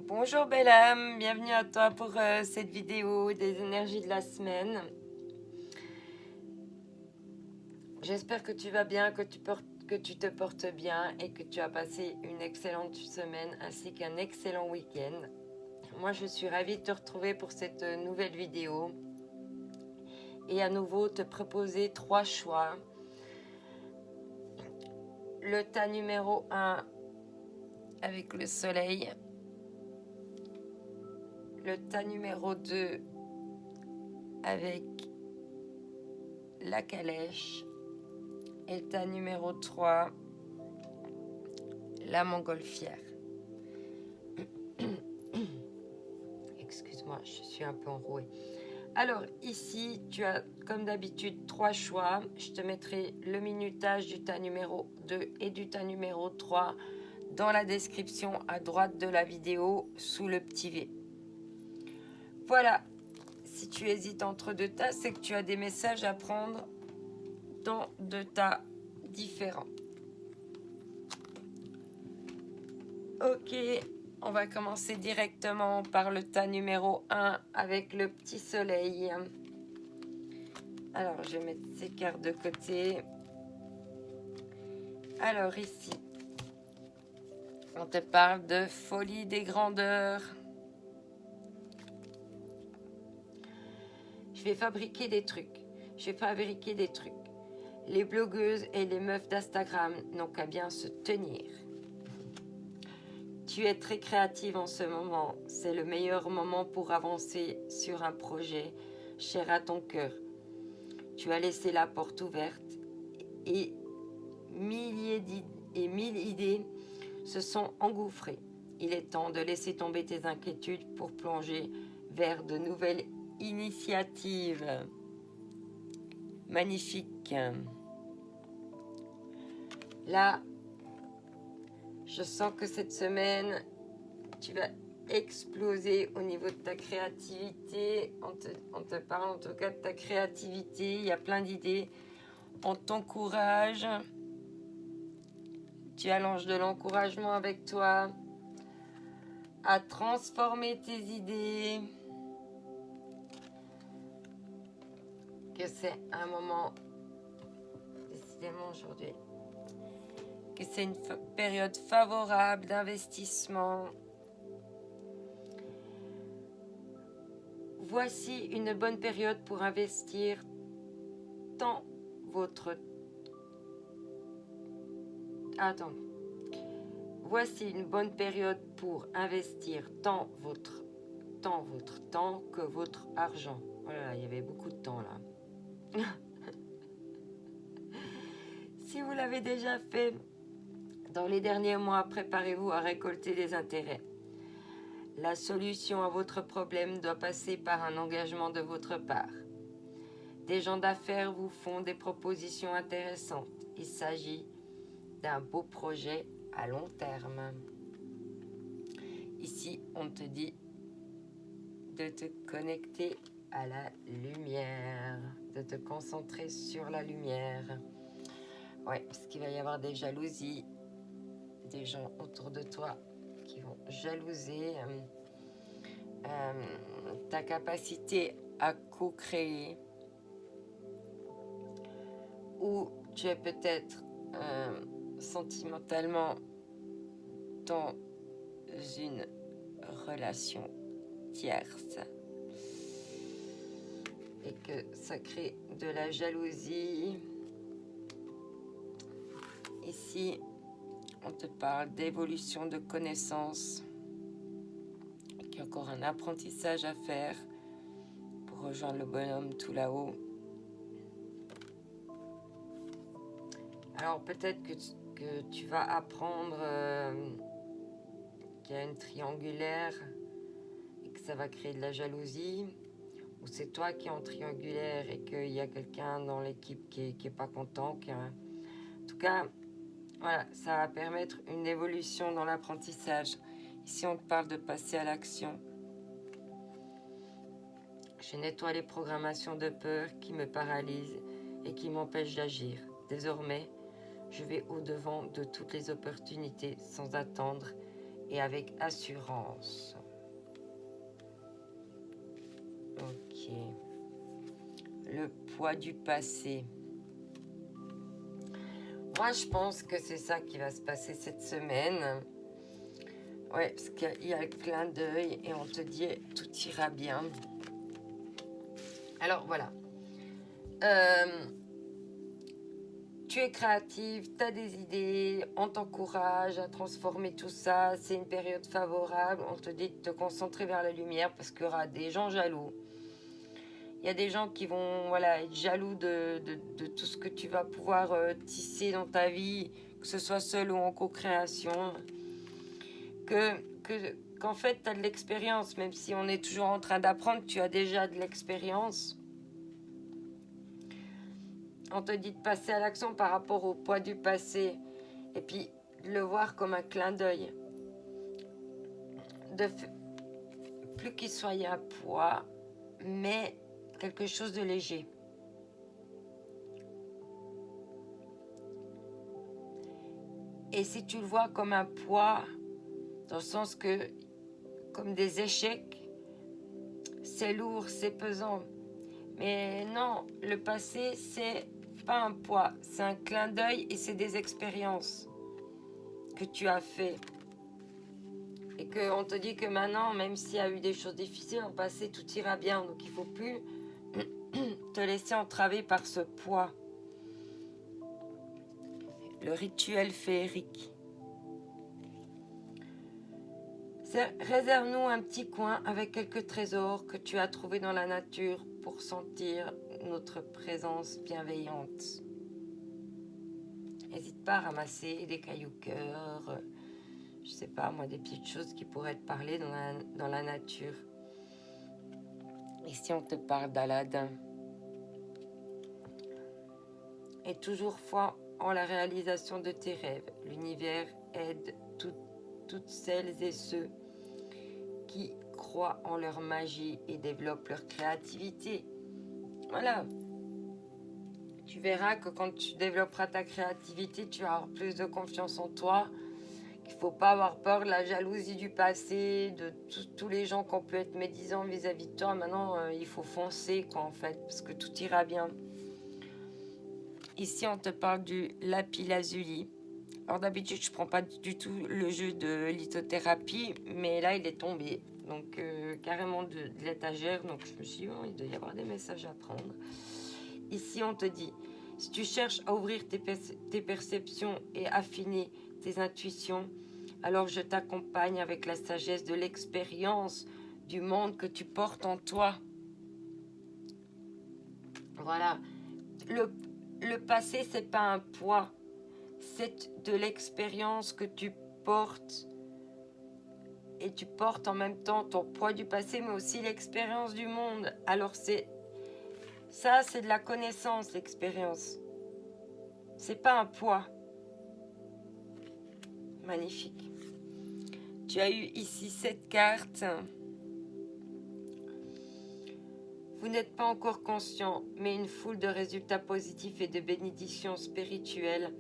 Bonjour belle âme, bienvenue à toi pour cette vidéo des énergies de la semaine. J'espère que tu vas bien, que tu te portes bien et que tu as passé une excellente semaine ainsi qu'un excellent week-end. Moi je suis ravie de te retrouver pour cette nouvelle vidéo et à nouveau te proposer 3 choix. Le tas numéro 1 avec le soleil. Le tas numéro 2 avec la calèche. Et le tas numéro 3, la montgolfière. Excuse-moi, je suis un peu enrouée. Alors ici, tu as comme d'habitude 3 choix. Je te mettrai le minutage du tas numéro 2 et du tas numéro 3 dans la description à droite de la vidéo sous le petit V. Voilà, si tu hésites entre 2 tas, c'est que tu as des messages à prendre dans 2 tas différents. Ok, on va commencer directement par le tas numéro 1 avec le petit soleil. Alors, je vais mettre ces cartes de côté. Alors ici, on te parle de folie des grandeurs. Je vais fabriquer des trucs. Les blogueuses et les meufs d'Instagram n'ont qu'à bien se tenir. Tu es très créative en ce moment. C'est le meilleur moment pour avancer sur un projet cher à ton cœur. Tu as laissé la porte ouverte et mille idées se sont engouffrées. Il est temps de laisser tomber tes inquiétudes pour plonger vers de nouvelles initiatives. Magnifique. Là, je sens que cette semaine, tu vas exploser au niveau de ta créativité. On te parle en tout cas de ta créativité. Il y a plein d'idées. On t'encourage. Tu as l'ange de l'encouragement avec toi à transformer tes idées. Que c'est un moment, décidément aujourd'hui, que c'est une période favorable d'investissement. Voici une bonne période pour investir tant votre... Attends. Voici une bonne période pour investir tant votre temps que votre argent. Oh là là, il y avait beaucoup de temps là. Si vous l'avez déjà fait dans les derniers mois, préparez-vous à récolter des intérêts. La solution à votre problème doit passer par un engagement de votre part. Des gens d'affaires vous font des propositions intéressantes. Il s'agit d'un beau projet à long terme. Ici, on te dit de te connecter à la lumière, de te concentrer sur la lumière. Ouais, parce qu'il va y avoir des jalousies, des gens autour de toi qui vont jalouser ta capacité à co-créer, ou tu es peut-être sentimentalement dans une relation tierce et que ça crée de la jalousie. Ici, on te parle d'évolution de connaissances, qu'il y a encore un apprentissage à faire pour rejoindre le bonhomme tout là-haut. Alors peut-être que tu vas apprendre qu'il y a une triangulaire et que ça va créer de la jalousie, ou c'est toi qui es en triangulaire et qu'il y a quelqu'un dans l'équipe qui est pas content. En tout cas, voilà, ça va permettre une évolution dans l'apprentissage. Ici, on te parle de passer à l'action. Je nettoie les programmations de peur qui me paralysent et qui m'empêchent d'agir. Désormais, je vais au-devant de toutes les opportunités sans attendre et avec assurance. Ok. Le poids du passé. Moi, je pense que c'est ça qui va se passer cette semaine. Ouais, parce qu'il y a le clin d'œil et on te dit tout ira bien. Alors, voilà. Tu es créative, tu as des idées, on t'encourage à transformer tout ça. C'est une période favorable. On te dit de te concentrer vers la lumière parce qu'il y aura des gens jaloux. Il y a des gens qui vont être jaloux de tout ce que tu vas pouvoir tisser dans ta vie, que ce soit seul ou en co-création. Qu'en fait, tu as de l'expérience, même si on est toujours en train d'apprendre, tu as déjà de l'expérience. On te dit de passer à l'action par rapport au poids du passé et puis de le voir comme un clin d'œil. Plus qu'il soit un poids, mais quelque chose de léger. Et si tu le vois comme un poids, dans le sens que, comme des échecs, c'est lourd, c'est pesant. Mais non, le passé, c'est pas un poids, c'est un clin d'œil et c'est des expériences que tu as fait. Et qu'on te dit que maintenant, même s'il y a eu des choses difficiles en passé, tout ira bien. Donc il ne faut plus te laisser entraver par ce poids. Le rituel féerique. Réserve-nous un petit coin avec quelques trésors que tu as trouvés dans la nature pour sentir notre présence bienveillante. N'hésite pas à ramasser des cailloux cœur, je sais pas moi, des petites choses qui pourraient te parler dans la nature. Ici on te parle d'Aladin. Et toujours foi en la réalisation de tes rêves. L'univers aide toutes celles et ceux qui croient en leur magie et développent leur créativité. Voilà. Tu verras que quand tu développeras ta créativité, tu auras plus de confiance en toi. Il ne faut pas avoir peur de la jalousie du passé, de tous les gens qui ont pu être médisants vis-à-vis de toi. Maintenant, il faut foncer, quoi, en fait, parce que tout ira bien. Ici, on te parle du lapis lazuli. Alors d'habitude, je ne prends pas du tout le jeu de lithothérapie, mais là, il est tombé. Donc, carrément de l'étagère. Donc, je me suis dit, il doit y avoir des messages à prendre. Ici, on te dit, si tu cherches à ouvrir tes perceptions et affiner tes intuitions, alors je t'accompagne avec la sagesse de l'expérience du monde que tu portes en toi. Voilà. Le passé, c'est pas un poids. C'est de l'expérience que tu portes. Et tu portes en même temps ton poids du passé, mais aussi l'expérience du monde. Alors ça, c'est de la connaissance, l'expérience. C'est pas un poids. Magnifique. Tu as eu ici 7 cartes. Vous n'êtes pas encore conscient, mais une foule de résultats positifs et de bénédictions spirituelles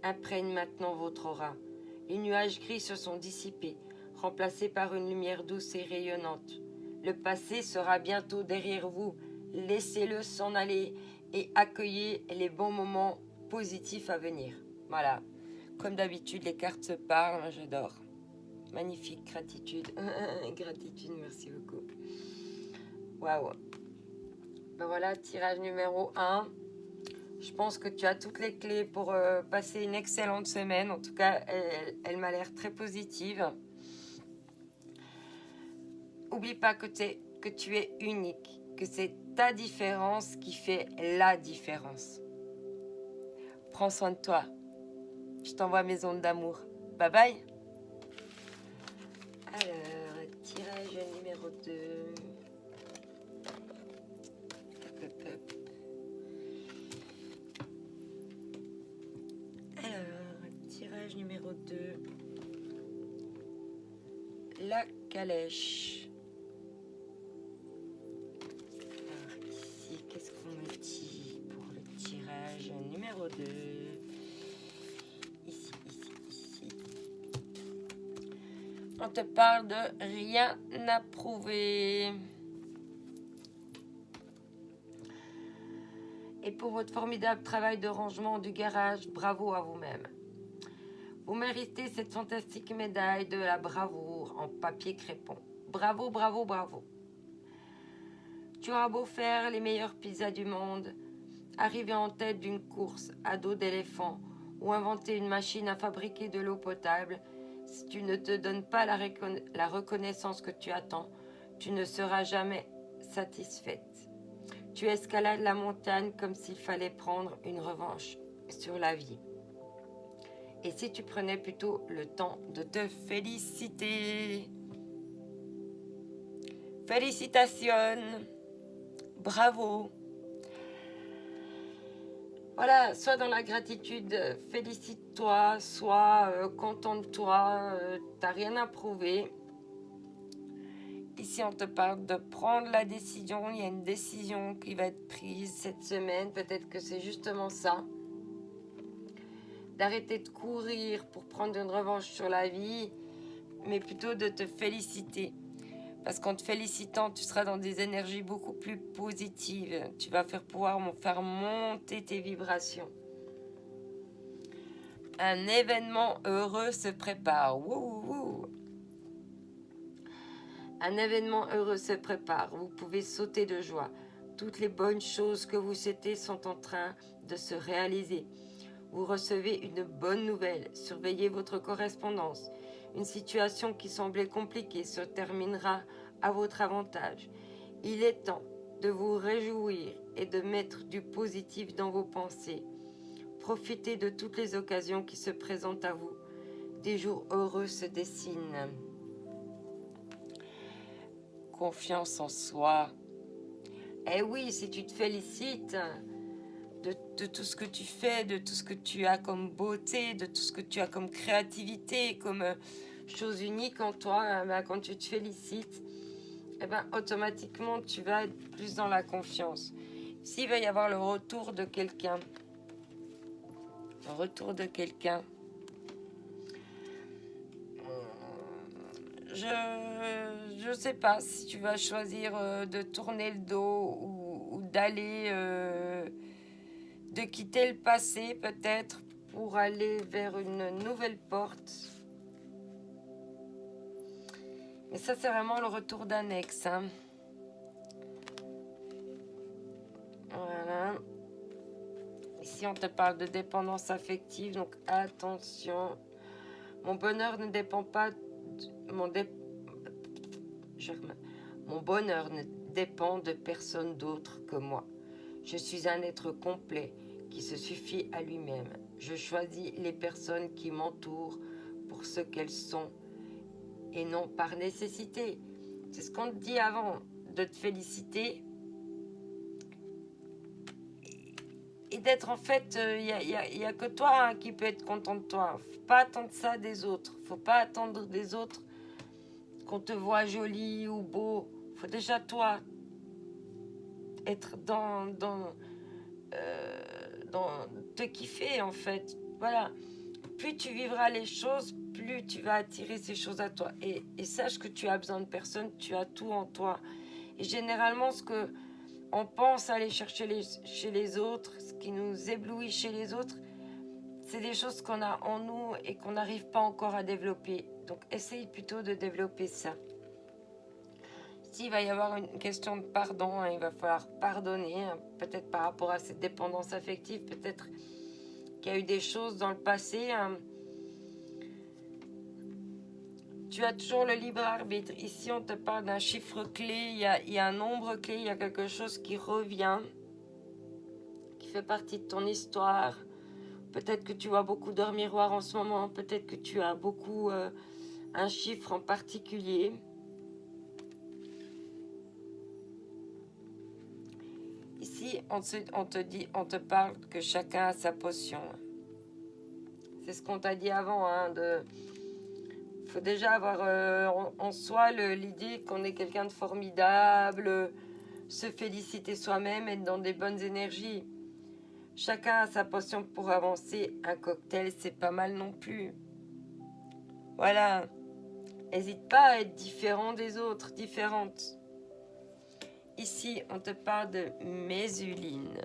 imprègne maintenant votre aura. Les nuages gris se sont dissipés, remplacés par une lumière douce et rayonnante. Le passé sera bientôt derrière vous. Laissez-le s'en aller et accueillez les bons moments positifs à venir. Voilà. Comme d'habitude, les cartes se parlent, j'adore. Magnifique, gratitude. Gratitude, merci beaucoup. Waouh. Ben voilà, tirage numéro 1. Je pense que tu as toutes les clés pour passer une excellente semaine. En tout cas, elle m'a l'air très positive. N'oublie pas que tu es unique, que c'est ta différence qui fait la différence. Prends soin de toi. Je t'envoie mes ondes d'amour. Bye bye. Alors, tirage numéro 2. Alors, tirage numéro 2. La calèche. Alors ici, qu'est-ce qu'on me dit pour le tirage numéro 2? Ici. on te parle de rien à prouver. Et pour votre formidable travail de rangement du garage, bravo à vous-même. Vous méritez cette fantastique médaille de la bravoure en papier crépon. Bravo, bravo, bravo. Tu auras beau faire les meilleures pizzas du monde, arriver en tête d'une course à dos d'éléphant ou inventer une machine à fabriquer de l'eau potable, si tu ne te donnes pas la reconnaissance que tu attends, tu ne seras jamais satisfaite. Tu escalades la montagne comme s'il fallait prendre une revanche sur la vie. Et si tu prenais plutôt le temps de te féliciter? Félicitations! Bravo! Voilà, soit dans la gratitude, félicite-toi, soit contente-toi, t'as rien à prouver. Ici, on te parle de prendre la décision. Il y a une décision qui va être prise cette semaine. Peut-être que c'est justement ça. D'arrêter de courir pour prendre une revanche sur la vie, mais plutôt de te féliciter. Parce qu'en te félicitant, tu seras dans des énergies beaucoup plus positives. Tu vas pouvoir faire monter tes vibrations. Un événement heureux se prépare. Wouh, wouh. Un événement heureux se prépare. Vous pouvez sauter de joie. Toutes les bonnes choses que vous souhaitez sont en train de se réaliser. Vous recevez une bonne nouvelle. Surveillez votre correspondance. Une situation qui semblait compliquée se terminera à votre avantage. Il est temps de vous réjouir et de mettre du positif dans vos pensées. Profitez de toutes les occasions qui se présentent à vous. Des jours heureux se dessinent. Confiance en soi. Eh oui, si tu te félicites de tout ce que tu fais, de tout ce que tu as comme beauté, de tout ce que tu as comme créativité, comme chose unique en toi, quand tu te félicites, automatiquement tu vas être plus dans la confiance. S'il va y avoir le retour de quelqu'un, je sais pas si tu vas choisir de tourner le dos ou d'aller, de quitter le passé peut-être pour aller vers une nouvelle porte. Mais ça, c'est vraiment le retour d'un ex. Hein. Voilà. Ici, on te parle de dépendance affective, donc attention. Mon bonheur ne dépend pas... Mon bonheur ne dépend de personne d'autre que moi. Je suis un être complet qui se suffit à lui-même. Je choisis les personnes qui m'entourent pour ce qu'elles sont et non par nécessité. C'est ce qu'on te dit avant, de te féliciter et d'être en fait, il y a que toi hein, qui peut être content de toi. Faut pas attendre ça des autres. Faut pas attendre des autres qu'on te voit joli ou beau. Faut déjà toi être dans te kiffer en fait. Voilà. Plus tu vivras les choses, plus tu vas attirer ces choses à toi. Et sache que tu as besoin de personne, tu as tout en toi. Et généralement, ce que on pense aller chercher chez les autres, ce qui nous éblouit chez les autres, c'est des choses qu'on a en nous et qu'on n'arrive pas encore à développer. Donc, essaye plutôt de développer ça. S'il va y avoir une question de pardon, hein, il va falloir pardonner, hein, peut-être par rapport à cette dépendance affective, peut-être qu'il y a eu des choses dans le passé. Hein. Tu as toujours le libre arbitre. Ici, on te parle d'un chiffre clé, il y a un nombre clé, il y a quelque chose qui revient, qui fait partie de ton histoire. Peut-être que tu vois beaucoup d'or miroir en ce moment, peut-être que tu as beaucoup un chiffre en particulier. Ici, on te parle que chacun a sa potion. C'est ce qu'on t'a dit avant, hein, faut déjà avoir en soi l'idée qu'on est quelqu'un de formidable, se féliciter soi-même, être dans des bonnes énergies. Chacun a sa potion pour avancer. Un cocktail, c'est pas mal non plus. Voilà. N'hésite pas à être différent des autres, différente. Ici, on te parle de mésuline.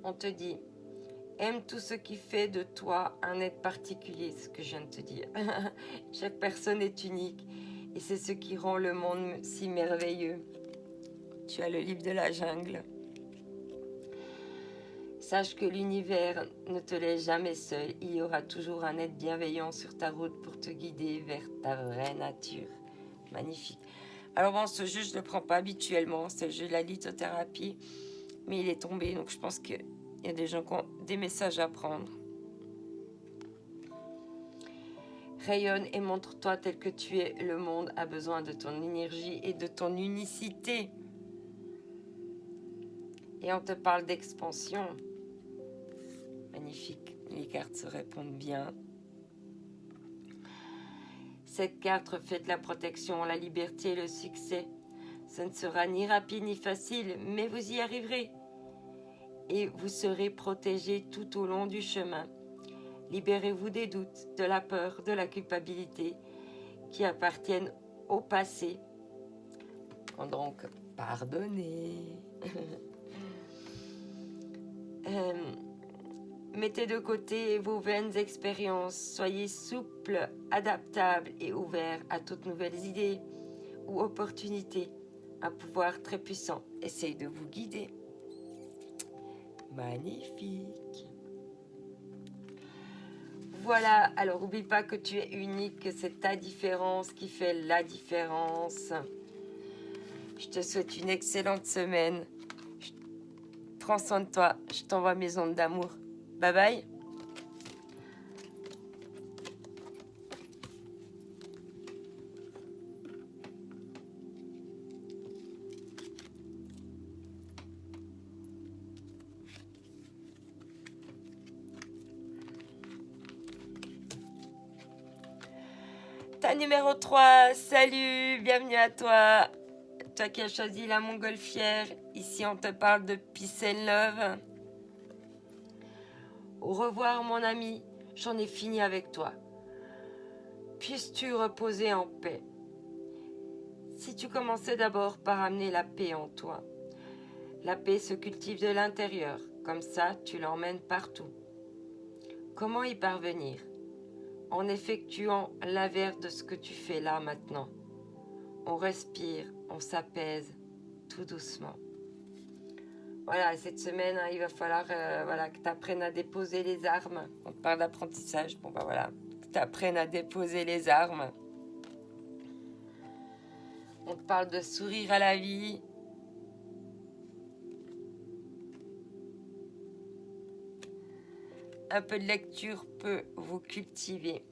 On te dit, aime tout ce qui fait de toi un être particulier, ce que je viens de te dire. Chaque personne est unique et c'est ce qui rend le monde si merveilleux. Tu as le livre de la jungle. Sache que l'univers ne te laisse jamais seul. Il y aura toujours un être bienveillant sur ta route pour te guider vers ta vraie nature. Magnifique. Alors bon, ce jeu, je ne le prends pas habituellement. C'est le jeu de la lithothérapie. Mais il est tombé, donc je pense qu'il y a des gens qui ont des messages à prendre. Rayonne et montre-toi tel que tu es. Le monde a besoin de ton énergie et de ton unicité. Et on te parle d'expansion. Magnifique. Les cartes se répondent bien. Cette carte reflète la protection, la liberté et le succès. Ce ne sera ni rapide ni facile, mais vous y arriverez. Et vous serez protégé tout au long du chemin. Libérez-vous des doutes, de la peur, de la culpabilité qui appartiennent au passé. Donc, pardonnez. Mettez de côté vos vaines expériences. Soyez souple, adaptable et ouvert à toutes nouvelles idées ou opportunités. Un pouvoir très puissant. Essayez de vous guider. Magnifique. Voilà, alors n'oublie pas que tu es unique, que c'est ta différence qui fait la différence. Je te souhaite une excellente semaine. Prends soin de toi. Je t'envoie mes ondes d'amour. Bye bye. Ta numéro 3, salut, bienvenue à toi. Toi qui as choisi la montgolfière, ici on te parle de peace and love. Au revoir mon ami, j'en ai fini avec toi. Puisses-tu reposer en paix. Si tu commençais d'abord par amener la paix en toi. La paix se cultive de l'intérieur, comme ça tu l'emmènes partout. Comment y parvenir? En effectuant l'inverse de ce que tu fais là maintenant. On respire, on s'apaise, tout doucement. Voilà, cette semaine, il va falloir que tu apprennes à déposer les armes. On te parle d'apprentissage, bon bah voilà, que tu apprennes à déposer les armes. On te parle de sourire à la vie. Un peu de lecture peut vous cultiver.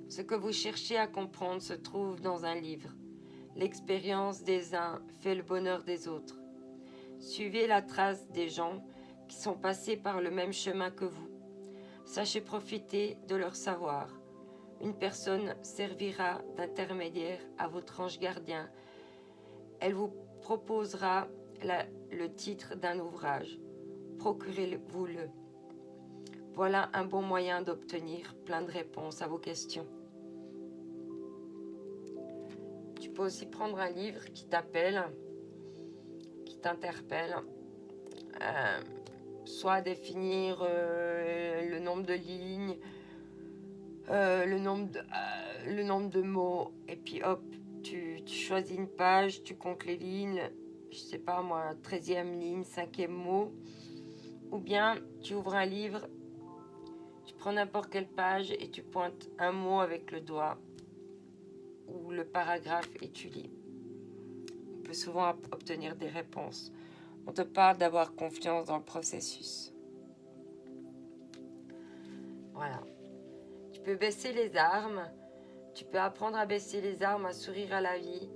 Ce que vous cherchez à comprendre se trouve dans un livre. L'expérience des uns fait le bonheur des autres. Suivez la trace des gens qui sont passés par le même chemin que vous. Sachez profiter de leur savoir. Une personne servira d'intermédiaire à votre ange gardien. Elle vous proposera le titre d'un ouvrage. Procurez-vous-le. Voilà un bon moyen d'obtenir plein de réponses à vos questions. Tu peux aussi prendre un livre qui t'appelle, qui t'interpelle, soit définir le nombre de lignes, le nombre de mots, et puis hop, tu choisis une page, tu comptes les lignes, je sais pas moi, 13e ligne, 5e mot, ou bien tu ouvres un livre, tu prends n'importe quelle page et tu pointes un mot avec le doigt ou le paragraphe et tu lis. On peut souvent obtenir des réponses. On te parle d'avoir confiance dans le processus. Voilà. Tu peux baisser les armes. Tu peux apprendre à baisser les armes, à sourire à la vie.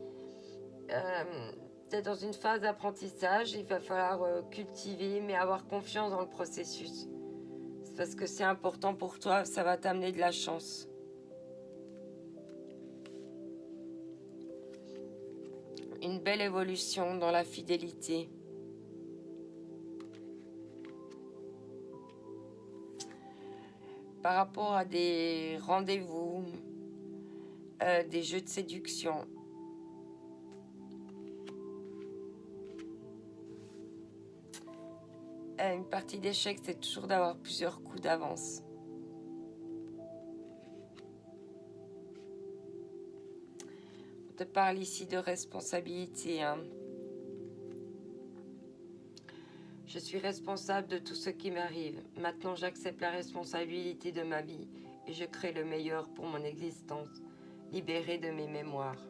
Tu es dans une phase d'apprentissage. Il va falloir cultiver, mais avoir confiance dans le processus. C'est parce que c'est important pour toi. Ça va t'amener de la chance. Une belle évolution dans la fidélité. par rapport à des rendez-vous, des jeux de séduction. Une partie d'échec, c'est toujours d'avoir plusieurs coups d'avance. On te parle ici de responsabilité, hein. Je suis responsable de tout ce qui m'arrive. Maintenant, j'accepte la responsabilité de ma vie et je crée le meilleur pour mon existence, libérée de mes mémoires.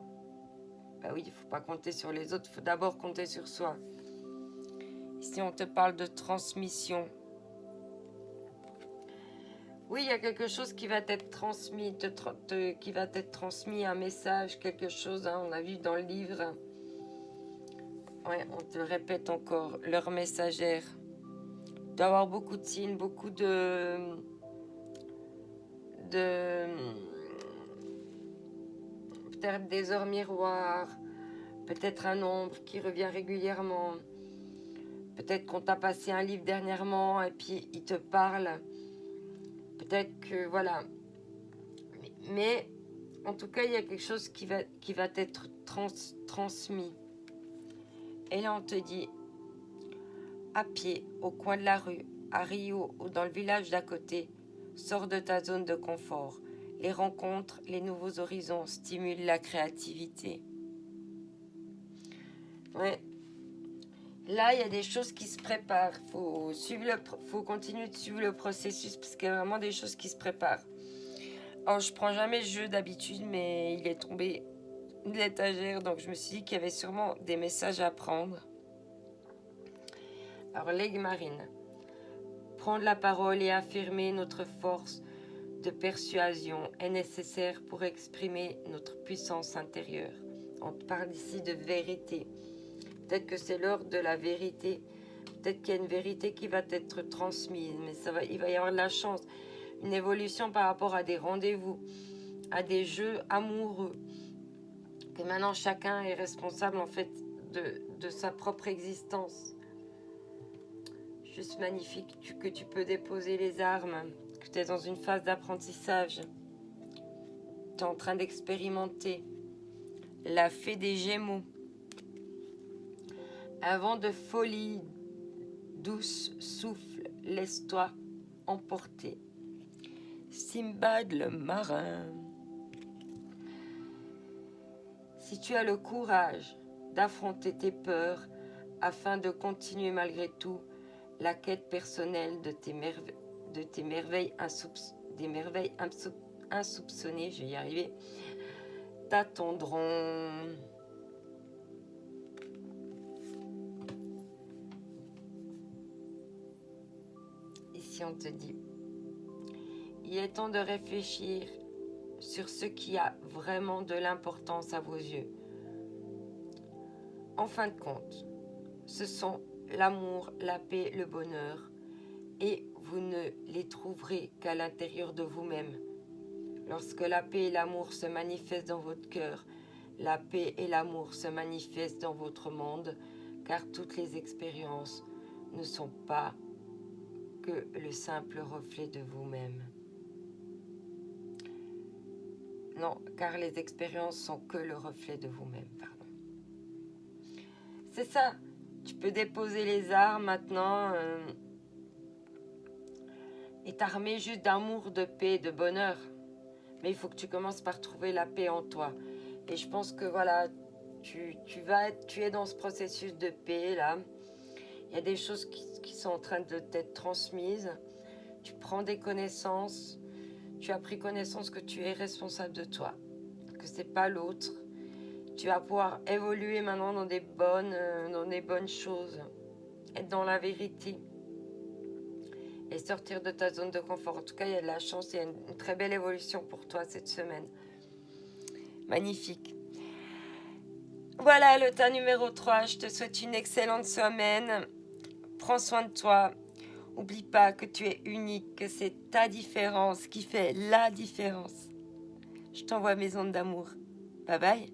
Bah oui, il ne faut pas compter sur les autres, il faut d'abord compter sur soi. Ici, on te parle de transmission. Oui, il y a quelque chose qui va t'être transmis, qui va t'être transmis, un message, quelque chose, hein, on a vu dans le livre. Ouais, on te répète encore, leur messagère. Il doit y avoir beaucoup de signes, beaucoup de peut-être des heures miroirs, peut-être un ombre qui revient régulièrement. Peut-être qu'on t'a passé un livre dernièrement et puis il te parle. Peut-être que, voilà. Mais en tout cas, il y a quelque chose qui va t'être transmis. Et là, on te dit, à pied, au coin de la rue, à Rio ou dans le village d'à côté, sors de ta zone de confort. Les rencontres, les nouveaux horizons stimulent la créativité. Ouais. Là, il y a des choses qui se préparent. Faut continuer de suivre le processus parce qu'il y a vraiment des choses qui se préparent. Alors, je prends jamais le jeu d'habitude, mais il est tombé de l'étagère, donc je me suis dit qu'il y avait sûrement des messages à prendre. Alors, l'aigle marine. Prendre la parole et affirmer notre force de persuasion est nécessaire pour exprimer notre puissance intérieure. On parle ici de vérité. Peut-être que c'est l'heure de la vérité. Peut-être qu'il y a une vérité qui va être transmise, mais il va y avoir de la chance. Une évolution par rapport à des rendez-vous, à des jeux amoureux. Que maintenant chacun est responsable en fait de sa propre existence. Juste magnifique que tu peux déposer les armes, que tu es dans une phase d'apprentissage. Tu es en train d'expérimenter la fée des Gémeaux. Un vent de folie douce souffle, laisse-toi emporter. Simbad le marin. Si tu as le courage d'affronter tes peurs afin de continuer malgré tout la quête personnelle de tes merveilles insoupçonnées, je vais y arriver, t'attendront. Ici on te dit, il est temps de réfléchir sur ce qui a vraiment de l'importance à vos yeux. En fin de compte, ce sont l'amour, la paix, le bonheur, et vous ne les trouverez qu'à l'intérieur de vous-même. Lorsque la paix et l'amour se manifestent dans votre cœur, la paix et l'amour se manifestent dans votre monde, car toutes les expériences ne sont pas que le simple reflet de vous-même. Non, car les expériences sont que le reflet de vous-même, pardon. C'est ça, tu peux déposer les armes maintenant et t'armer juste d'amour, de paix, de bonheur. Mais il faut que tu commences par trouver la paix en toi. Et je pense que voilà, tu es dans ce processus de paix là. Il y a des choses qui sont en train de t'être transmises. Tu prends des connaissances. Tu as pris connaissance que tu es responsable de toi, que c'est pas l'autre. Tu vas pouvoir évoluer maintenant dans des bonnes choses, être dans la vérité et sortir de ta zone de confort. En tout cas, il y a de la chance, il y a une très belle évolution pour toi cette semaine. Magnifique. Voilà le tas numéro 3. Je te souhaite une excellente semaine. Prends soin de toi. N'oublie pas que tu es unique, que c'est ta différence qui fait la différence. Je t'envoie mes ondes d'amour. Bye bye.